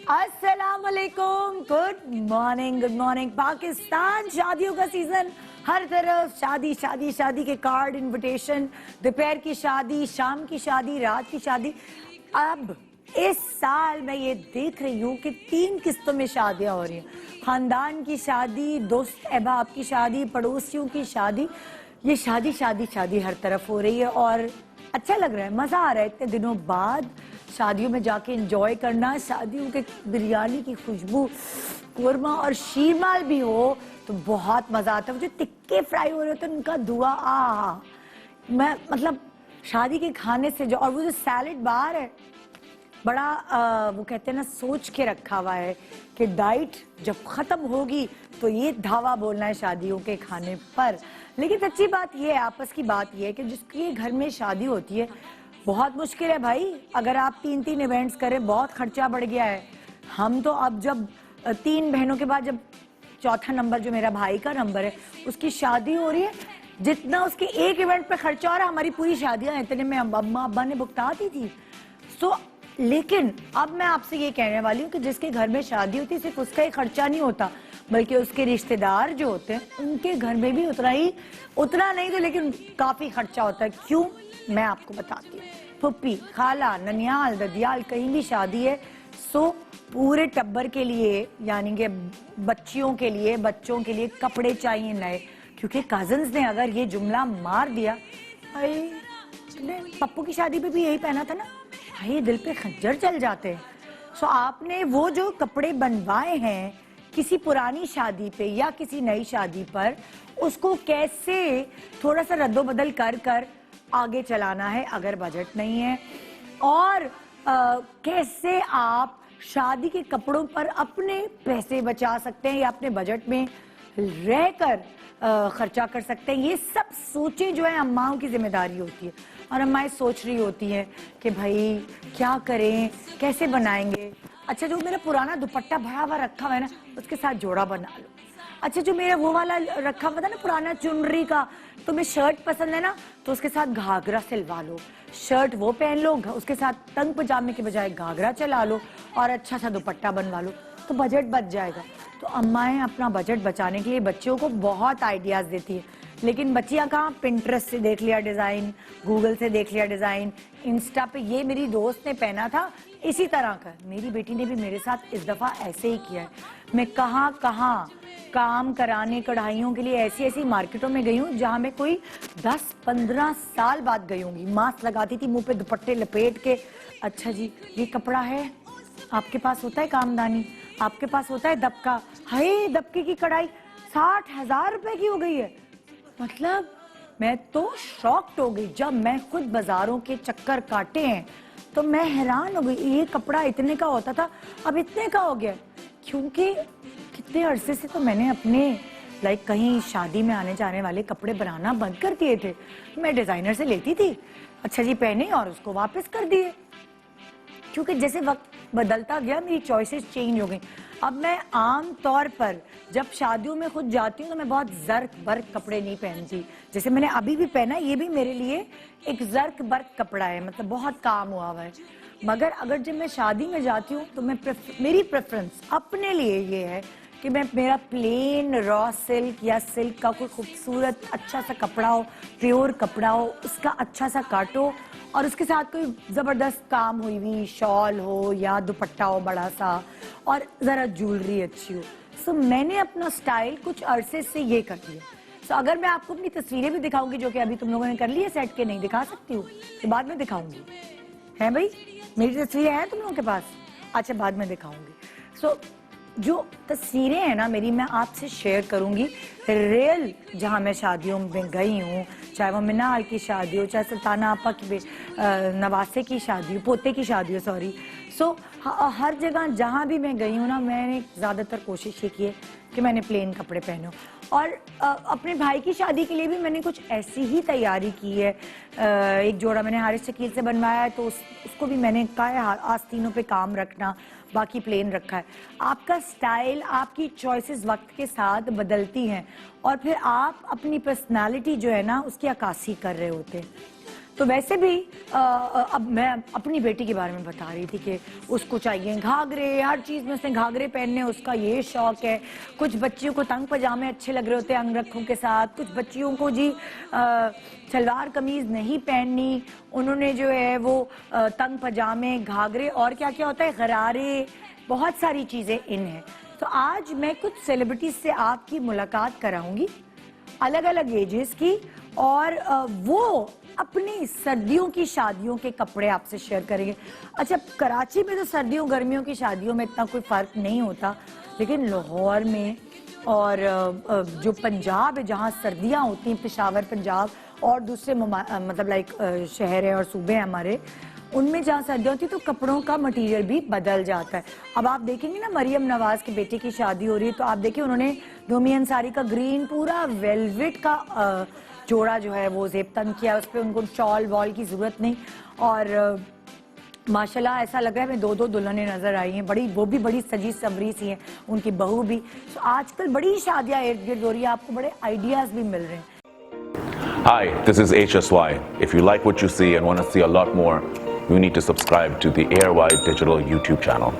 अस्सलाम वालेकुम, good morning Pakistan. शादियों का सीजन, हर तरफ शादी शादी शादी के कार्ड, इनविटेशन, दोपहर की शादी, शाम की शादी, रात की शादी। अब इस साल मैं ये देख रही हूँ कि 3 किस्तों में शादियां हो रही हैं। खानदान की शादी, दोस्त अहबाब की शादी, पड़ोसियों की शादी। ये शादी शादी शादी हर तरफ हो रही है और अच्छा लग रहा है, मजा आ रहा है इतने दिनों बाद शादियों में जाके एंजॉय करना। शादियों के बिरयानी की खुशबू, कोरमा और शीरमाल भी हो तो बहुत मजा आता है। जो टिक्के फ्राई हो रहे होते हैं उनका धुआं, मैं मतलब शादी के खाने से जो, और वो जो सैलेड बार है बड़ा वो कहते हैं ना, सोच के रखा हुआ है कि डाइट जब खत्म होगी तो ये धावा बोलना है शादियों के खाने पर। लेकिन सच्ची बात ये है, आपस की बात ये है कि जिसके घर में शादी होती है बहुत मुश्किल है भाई। अगर आप 3-3 इवेंट्स करें, बहुत खर्चा बढ़ गया है। हम तो अब जब 3 बहनों के बाद जब चौथा नंबर जो मेरा भाई का नंबर है उसकी शादी हो रही है, जितना उसके एक इवेंट पे खर्चा हो रहा है हमारी पूरी शादियां इतने में अम्मा अब्बा ने भुगता दी थी। लेकिन अब मैं आपसे ये कहने वाली हूँ कि जिसके घर में शादी होती है सिर्फ उसका ही खर्चा नहीं होता, बल्कि उसके रिश्तेदार जो होते हैं उनके घर में भी उतना नहीं तो लेकिन काफी खर्चा होता है। क्यों, मैं आपको बताती हूँ। फुप्पी, खाला, ननियाल, ददियाल, कहीं भी शादी है सो पूरे टब्बर के लिए, यानी कि बच्चियों के लिए, बच्चों के लिए कपड़े चाहिए नए। क्योंकि कजन्स ने अगर ये जुमला मार दिया, भाई पप्पू की शादी पे भी यही पहना था ना, भाई दिल पे खंजर चल जाते हैं। सो आपने वो जो कपड़े बनवाए हैं किसी पुरानी शादी पे या किसी नई शादी पर, उसको कैसे थोड़ा सा रद्दोबदल कर आगे चलाना है अगर बजट नहीं है, और कैसे आप शादी के कपड़ों पर अपने पैसे बचा सकते हैं या अपने बजट में रहकर खर्चा कर सकते हैं। ये सब सोचें जो है अम्माओं की जिम्मेदारी होती है, और अम्माएं सोच रही होती हैं कि भाई क्या करें, कैसे बनाएंगे। अच्छा, जो मेरा पुराना दुपट्टा भरा हुआ रखा हुआ है ना, उसके साथ जोड़ा बना लो। अच्छा, जो मेरा वो वाला रखा हुआ था ना पुराना चुनरी का, तुम्हें शर्ट पसंद है ना तो उसके साथ घाघरा सिलवा लो, शर्ट वो पहन लो, उसके साथ तंग पजामे के बजाय घाघरा चला लो और अच्छा सा दुपट्टा बनवा लो, तो बजट बच जाएगा। तो अम्माएं अपना बजट बचाने के लिए बच्चियों को बहुत आइडियाज देती है, लेकिन बच्चियां कहाँ, पिंटरेस्ट से देख लिया डिजाइन, गूगल से देख लिया डिजाइन, इंस्टा पे ये मेरी दोस्त ने पहना था इसी तरह का। मेरी बेटी ने भी मेरे साथ इस दफा ऐसे ही किया है। मैं कहाँ कहाँ काम कराने कढ़ाइयों के लिए ऐसी ऐसी मार्केटों में गई हूँ जहाँ मैं कोई 10-15 साल बाद गई होंगी। मास्क लगाती थी, मुंह पे दुपट्टे लपेट के, अच्छा जी ये कपड़ा है, आपके पास होता है कामदानी, आपके पास होता है दबका, हाय दबके की कढ़ाई 60,000 रुपए की हो गई है। मतलब मैं तो शॉक्ड हो गई जब मैं खुद बाजारों के चक्कर काटे हैं तो मैं हैरान हो गई, ये कपड़ा इतने का होता था अब इतने का हो गया। क्योंकि कितने अरसे से तो मैंने अपने कहीं शादी में आने जाने वाले कपड़े बनाना बंद कर दिए थे। मैं डिजाइनर से लेती थी, अच्छा जी पहने और उसको वापस कर दिए, क्योंकि जैसे वक्त बदलता गया मेरी चॉइसेस चेंज हो गई। अब मैं आम तौर पर जब शादियों में खुद जाती हूँ तो मैं बहुत जर्क बर्क कपड़े नहीं पहनती। जैसे मैंने अभी भी पहना, ये भी मेरे लिए एक जर्क बर्क कपड़ा है, मतलब बहुत काम हुआ है। मगर अगर जब मैं शादी में जाती हूँ तो मेरी प्रेफरेंस अपने लिए ये है कि मेरा प्लेन रॉ सिल्क या सिल्क का कोई खूबसूरत अच्छा सा कपड़ा हो, प्योर कपड़ा हो, उसका अच्छा सा काटो और उसके साथ कोई जबरदस्त काम हुई हुई शॉल हो या दुपट्टा हो बड़ा सा, और जरा ज्वेलरी अच्छी हो। सो मैंने अपना स्टाइल कुछ अरसे से ये कर लिया। सो अगर मैं आपको अपनी तस्वीरें भी दिखाऊंगी, जो कि अभी तुम लोगों ने कर ली है सेट के, नहीं दिखा सकती हूँ तो बाद में दिखाऊंगी, है भाई मेरी तस्वीरें हैं तुम लोगों के पास, अच्छा बाद में दिखाऊंगी। सो जो तस्वीरें हैं ना मेरी, मैं आपसे शेयर करूंगी रियल, जहां मैं शादियों में गई हूँ, चाहे वो मिनाल की शादी हो, चाहे सुल्ताना आपा की नवासे की शादी हो, पोते की शादी हो, सॉरी। सो हर जगह जहां भी मैं गई हूँ ना, मैंने ज़्यादातर कोशिश ये की है कि मैंने प्लेन कपड़े पहने। और अपने भाई की शादी के लिए भी मैंने कुछ ऐसी ही तैयारी की है। एक जोड़ा मैंने हारिस शकील से बनवाया है, तो उसको भी मैंने कहा है आस्तीनों पे काम रखना, बाकी प्लेन रखा है। आपका स्टाइल, आपकी चॉइसेस वक्त के साथ बदलती हैं और फिर आप अपनी पर्सनालिटी जो है ना उसकी अक्कासी कर रहे होते हैं। तो वैसे भी अब मैं अपनी बेटी के बारे में बता रही थी कि उसको चाहिए घाघरे, हर चीज़ में उसने घाघरे पहनने, उसका ये शौक है। कुछ बच्चियों को तंग पजामे अच्छे लग रहे होते हैं अंगरखों के साथ, कुछ बच्चियों को जी सलवार कमीज नहीं पहननी, उन्होंने जो है वो तंग पजामे, घाघरे और क्या क्या होता है, गरारे, बहुत सारी चीज़ें इन हैं। तो आज मैं कुछ सेलिब्रिटीज से आपकी मुलाकात कराऊंगी, अलग अलग एजेस की, और वो अपनी सर्दियों की शादियों के कपड़े आपसे शेयर करेंगे। अच्छा, कराची में तो सर्दियों गर्मियों की शादियों में इतना कोई फ़र्क नहीं होता, लेकिन लाहौर में और जो पंजाब है जहाँ सर्दियाँ होती हैं, पेशावर पंजाब और दूसरे मतलब लाइक शहर है और सूबे हैं हमारे, उनमें जहाँ सर्दियाँ होती है तो कपड़ों का मटेरियल भी बदल जाता है। अब आप देखेंगे ना, मरियम नवाज के बेटे की शादी हो रही है तो आप देखिए उन्होंने दोमी अंसारी का ग्रीन पूरा वेलवेट का जोड़ा जो है वो जेब तंग किया, उस पर उनको शॉल वॉल की जरूरत नहीं, और माशाल्लाह ऐसा लग रहा है मैं दो दो दुल्हनें नजर आई हैं, बड़ी, वो भी बड़ी सजी संवरी सी हैं, उनकी बहू भी। तो आजकल बड़ी शादियां इर्द गिर्द हो रही है, आपको बड़े आइडियाज भी मिल रहे हैं। Hi, this is HSY. If you like what you see and want to see a lot more, you need to subscribe to the ARY Digital YouTube channel.